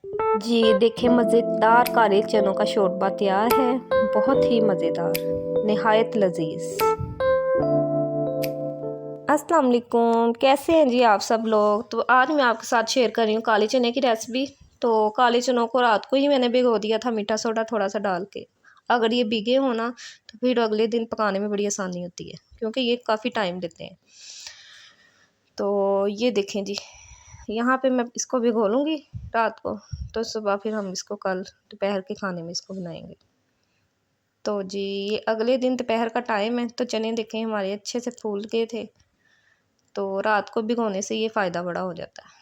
जी देखिए, मज़ेदार काले चनों का शोरबा तैयार है। बहुत ही मज़ेदार, निहायत लजीज। अस्सलाम वालेकुम, कैसे हैं जी आप सब लोग। तो आज मैं आपके साथ शेयर कर रही हूँ काले चने की रेसिपी। तो काले चनों को रात को ही मैंने भिगो दिया था मीठा सोडा थोड़ा सा डाल के। अगर ये भीगे हो ना तो फिर अगले दिन पकाने में बड़ी आसानी होती है, क्योंकि ये काफ़ी टाइम लेते हैं। तो ये देखें जी, यहाँ पे मैं इसको भिगो लूँगी रात को, तो सुबह फिर हम इसको कल दोपहर के खाने में इसको बनाएंगे। तो जी ये अगले दिन दोपहर का टाइम है, तो चने देखें हमारे अच्छे से फूल गए थे। तो रात को भिगोने से ये फ़ायदा बड़ा हो जाता है।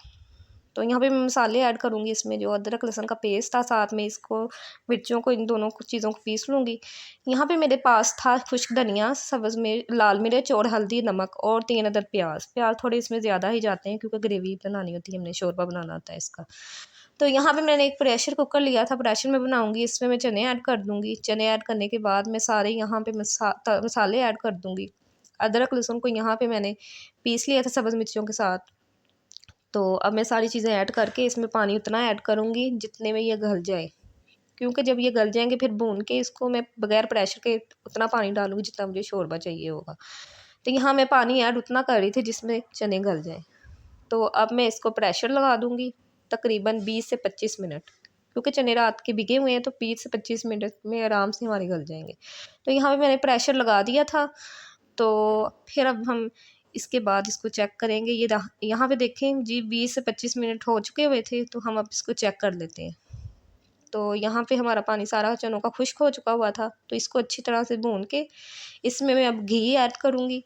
तो यहाँ पे मैं मसाले ऐड करूँगी इसमें, जो अदरक लहसुन का पेस्ट था, साथ में इसको मिर्चों को, इन दोनों चीज़ों को पीस लूँगी। यहाँ पे मेरे पास था खुश्क धनिया, सब्ज़ मिर्च, लाल मिर्च और हल्दी, नमक और 3 अदद प्याज। प्याज थोड़े इसमें ज़्यादा ही जाते हैं, क्योंकि ग्रेवी बनानी होती है, हमने शोरबा बनाना होता है इसका। तो यहाँ पे मैंने एक प्रेशर कुकर लिया था, प्रेशर में बनाऊँगी। इसमें मैं चने ऐड कर दूँगी। चने ऐड करने के बाद मैं सारे यहाँ पे मसाले ऐड कर दूँगी। अदरक लहसुन को यहाँ पे मैंने पीस लिया था सब्ज़ मिर्चियों के साथ। तो अब मैं सारी चीज़ें ऐड करके इसमें पानी उतना ऐड करूँगी जितने में ये गल जाए, क्योंकि जब ये गल जाएँगे फिर भून के इसको मैं बगैर प्रेशर के उतना पानी डालूँगी जितना मुझे शोरबा चाहिए होगा। तो यहाँ मैं पानी ऐड उतना कर रही थी जिसमें चने गल जाएँ। तो अब मैं इसको प्रेशर लगा दूँगी तकरीबन 20 से 25 मिनट, क्योंकि चने रात के भिगे हुए हैं, तो 20 से 25 मिनट में आराम से हमारे गल जाएँगे। तो यहाँ पे मैंने प्रेशर लगा दिया था। तो फिर अब हम इसके बाद इसको चेक करेंगे। ये यहाँ पे देखें जी 20 से 25 मिनट हो चुके हुए थे, तो हम अब इसको चेक कर लेते हैं। तो यहाँ पे हमारा पानी सारा चनों का खुश्क हो चुका हुआ था, तो इसको अच्छी तरह से भून के इसमें मैं अब घी ऐड करूँगी।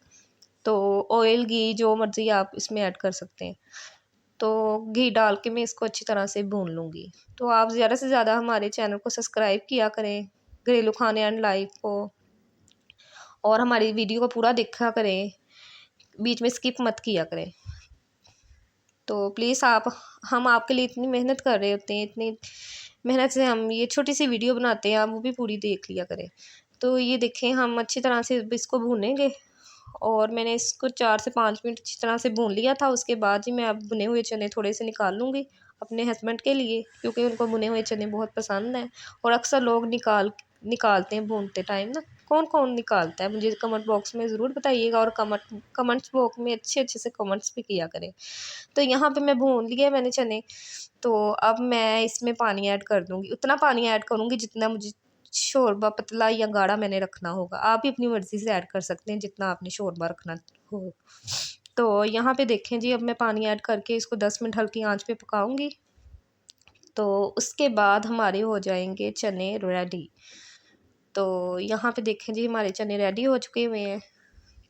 तो ऑयल, घी जो मर्ज़ी आप इसमें ऐड कर सकते हैं। तो घी डाल के मैं इसको अच्छी तरह से भून लूँगी। तो आप ज़्यादा से ज़्यादा हमारे चैनल को सब्सक्राइब किया करें, घरेलू खाने एंड लाइफ को, और हमारी वीडियो को पूरा देखा करें, बीच में स्किप मत किया करें। तो प्लीज़ आप, हम आपके लिए इतनी मेहनत कर रहे होते हैं, इतनी मेहनत से हम ये छोटी सी वीडियो बनाते हैं, आप वो भी पूरी देख लिया करें। तो ये देखें, हम अच्छी तरह से इसको भूनेंगे, और मैंने इसको 4 से 5 मिनट अच्छी तरह से भून लिया था। उसके बाद ही मैं अब भुने हुए चने थोड़े से निकाल लूँगी अपने हस्बैंड के लिए, क्योंकि उनको भुने हुए चने बहुत पसंद हैं। और अक्सर लोग निकालते हैं भूनते टाइम ना। कौन कौन निकालता है मुझे कमेंट बॉक्स में ज़रूर बताइएगा, और कमेंट्स बॉक्स में अच्छे अच्छे से कमेंट्स भी किया करें। तो यहाँ पे मैं भून लिए मैंने चने। तो अब मैं इसमें पानी ऐड कर दूँगी, उतना पानी ऐड करूँगी जितना मुझे शोरबा पतला या गाढ़ा मैंने रखना होगा। आप भी अपनी मर्ज़ी से ऐड कर सकते हैं जितना आपने शोरबा रखना हो। तो यहाँ पे देखें जी, अब मैं पानी ऐड करके इसको 10 मिनट हल्की आंच पे पकाऊँगी। तो उसके बाद हमारे हो जाएंगे चने रेडी। तो यहाँ पे देखें जी, हमारे चने रेडी हो चुके हुए हैं।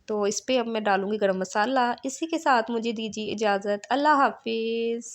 तो इस पे अब मैं डालूँगी गरम मसाला। इसी के साथ मुझे दीजिए इजाज़त। अल्लाह हाफ़िज़।